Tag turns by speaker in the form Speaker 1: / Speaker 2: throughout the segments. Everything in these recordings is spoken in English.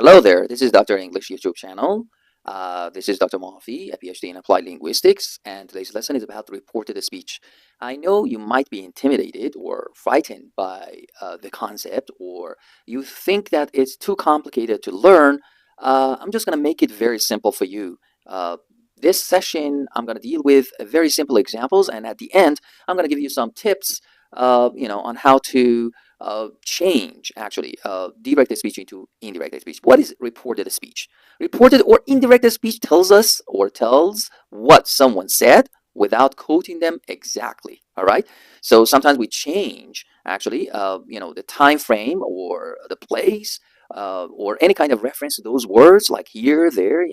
Speaker 1: Hello there, this is Dr. English YouTube channel. This is Dr. Mohafi, a PhD in Applied Linguistics, and today's lesson is about reported speech. I know you might be intimidated or frightened by the concept, or you think that it's too complicated to learn. I'm just going to make it very simple for you. This session, I'm going to deal with very simple examples, and at the end, I'm going to give you some tips, on how to change actually directed speech into indirected speech. What is reported speech? Reported or indirected speech tells us or tells what someone said without quoting them exactly. All right. So sometimes we change actually, the time frame or the place. Or any kind of reference to those words like here, there,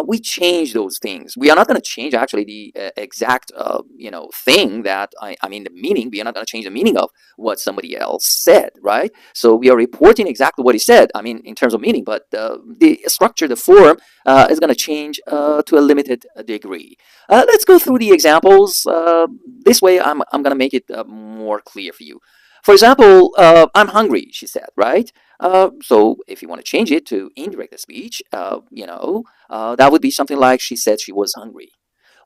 Speaker 1: we change those things. We are not going to change actually the exact, thing that I mean, the meaning. We are not going to change the meaning of what somebody else said, right? So we are reporting exactly what he said, I mean, in terms of meaning, but the structure, the form is going to change to a limited degree. Let's go through the examples. This way, I'm going to make it more clear for you. For example, I'm hungry, she said, right? So if you want to change it to indirect speech, that would be something like she said she was hungry.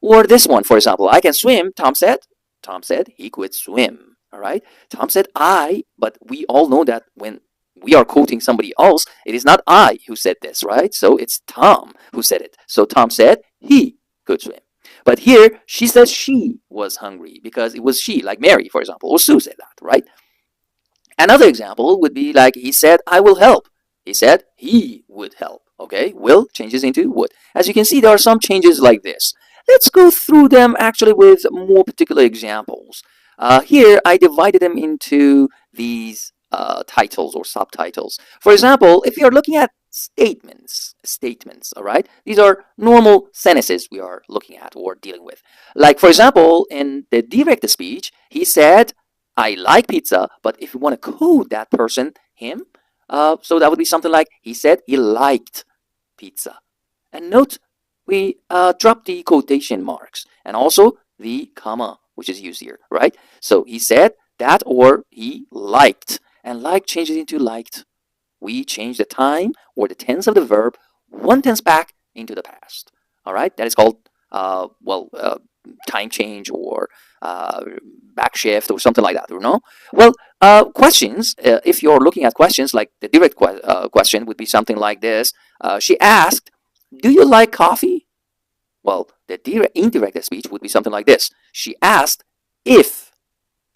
Speaker 1: Or this one, for example, I can swim, Tom said. Tom said he could swim. All right. Tom said I, but we all know that when we are quoting somebody else, it is not I who said this, right? So it's Tom who said it. So Tom said he could swim. But here she says she was hungry because it was she, like Mary, for example, or Sue said that, right? Another example would be like he said, I will help. He said he would help. Okay, will changes into would. As you can see, there are some changes like this. Let's go through them actually with more particular examples. Here, I divided them into these titles or subtitles. For example, if you're looking at statements, all right? These are normal sentences we are looking at or dealing with. Like, for example, in the direct speech, he said, I like pizza, but if you want to code that person, him, so that would be something like he said he liked pizza. And note, we drop the quotation marks and also the comma, which is used here, right? So he said that or he liked, and like changes into liked. We change the time or the tense of the verb one tense back into the past. All right, that is called time change or backshift or something like that, Well, questions, if you're looking at questions, like the direct question would be something like this. She asked, do you like coffee? Well, the indirect speech would be something like this. She asked if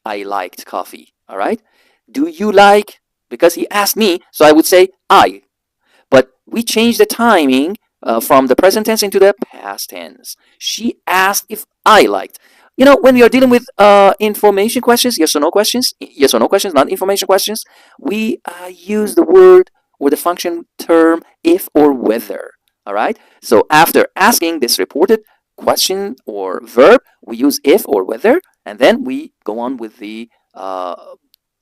Speaker 1: I liked coffee, all right? Do you like? Because he asked me, so I would say I. But we change the timing from the present tense into the past tense. She asked if I liked. When we are dealing with information questions, yes or no questions, not information questions, we use the word or the function term if or whether. All right. So after asking this reported question or verb, we use if or whether, and then we go on with the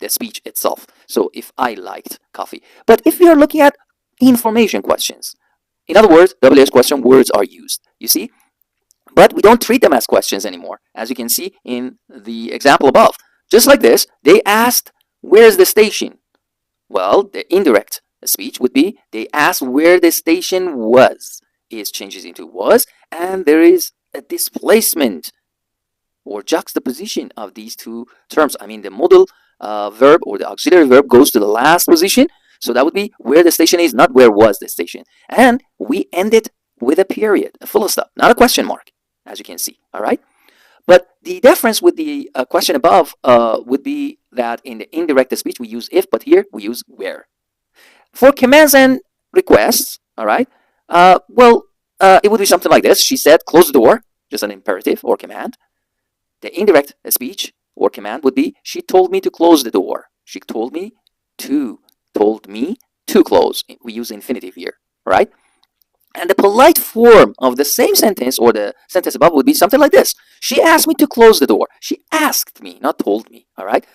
Speaker 1: speech itself. So if I liked coffee. But if we are looking at information questions, in other words, WH question words are used. You see? But we don't treat them as questions anymore, as you can see in the example above. Just like this, they asked, where's the station? Well, the indirect speech would be, they asked where the station was. Is changes into was, and there is a displacement or juxtaposition of these two terms. I mean, the modal verb or the auxiliary verb goes to the last position. So that would be where the station is, not where was the station. And we end it with a period, a full stop, not a question mark, as you can see. All right. But the difference with the question above would be that in the indirect speech, we use if, but here we use where. For commands and requests, all right, it would be something like this. She said, close the door, just an imperative or command. The indirect speech or command would be, she told me to close the door. She told me to close. We use infinitive here, right? And the polite form of the same sentence or the sentence above would be something like this. She asked me to close the door. She asked me, not told me, all right?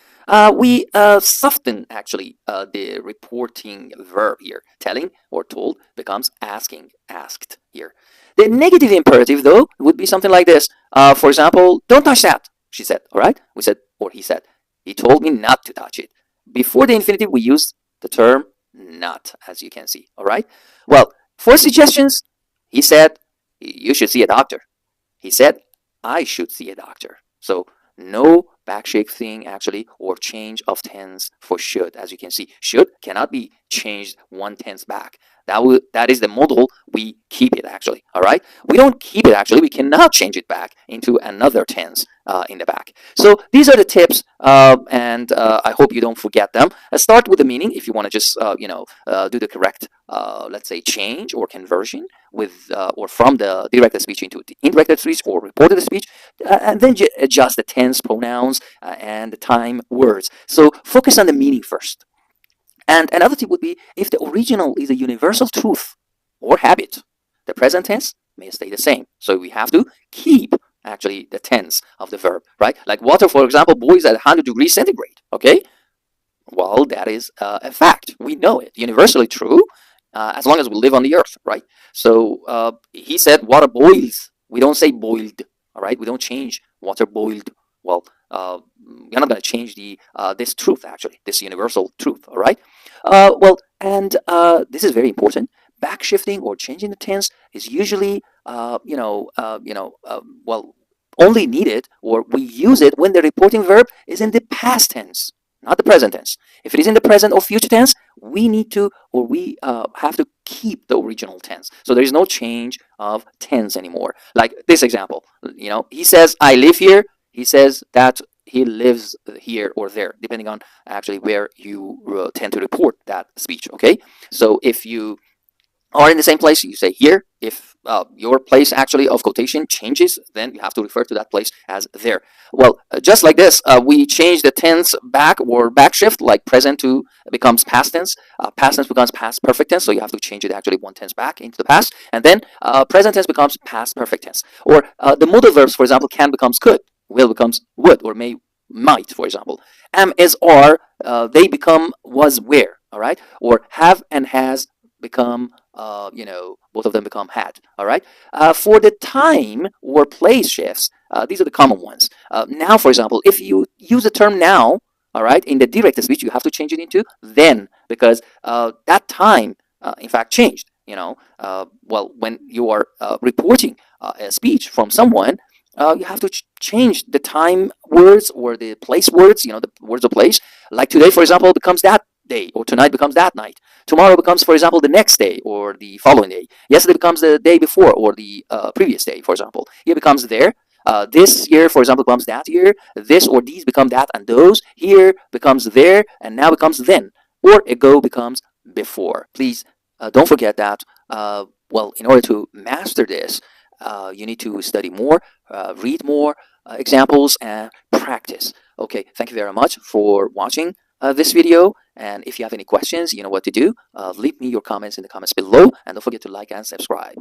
Speaker 1: We soften actually the reporting verb here. Telling or told becomes asking, asked here. The negative imperative, though, would be something like this. For example, don't touch that, she said, all right? We said, or he said, he told me not to touch it. Before the infinitive, we use the term not, as you can see. All right. Well, for suggestions, he said you should see a doctor. He said I should see a doctor. So no backshifting actually or change of tense for should. As you can see, should cannot be changed one tense back. That is the model. We keep it actually. All right. We don't keep it actually. We cannot change it back into another tense in the back. So these are the tips, and I hope you don't forget them. Start with the meaning if you want to just do the correct let's say change or conversion with or from the directed speech into the indirected speech or reported speech, and then adjust the tense, pronouns, and the time words. So focus on the meaning first. And another tip would be if the original is a universal truth or habit, the present tense may stay the same. So we have to keep actually the tense of the verb, right? Like water, for example, boils at 100 degrees centigrade, okay? Well, that is a fact. We know it. Universally true, as long as we live on the earth, right? So he said water boils. We don't say boiled, all right? We don't change water boiled. Well, we're not going to change the this truth, actually, this universal truth, all right? And this is very important. Backshifting or changing the tense is usually, well, only needed or we use it when the reporting verb is in the past tense, not the present tense. If it is in the present or future tense, we need to or we have to keep the original tense. So there is no change of tense anymore. Like this example, he says, I live here. He says that he lives here or there, depending on actually where you tend to report that speech. Okay. So if you are in the same place, you say here. If your place actually of quotation changes, then you have to refer to that place as there. Well, just like this, we change the tense back or back shift, like present to becomes past tense. Past tense becomes past perfect tense, so you have to change it actually one tense back into the past, and then present tense becomes past perfect tense. Or the modal verbs, for example, can becomes could, will becomes would, or may might, for example. Am is are, they become was were. All right, or have and has become both of them become had. All right. For the time or place shifts, these are the common ones. Now, for example, if you use the term now, all right, in the direct speech, you have to change it into then because that time, in fact, changed. Well, when you are reporting a speech from someone, you have to change the time words or the place words, the words of place. Like today, for example, becomes that day, or tonight becomes that night. Tomorrow becomes, for example, the next day or the following day. Yesterday becomes the day before or the previous day, for example. Here becomes there. This year, for example, becomes that year. This or these become that and those. Here becomes there and now becomes then. Or ago becomes before. Please don't forget that. Well, in order to master this, you need to study more, read more examples, and practice. Okay, thank you very much for watching this video. And if you have any questions, you know what to do. Leave me your comments in the comments below. And don't forget to like and subscribe.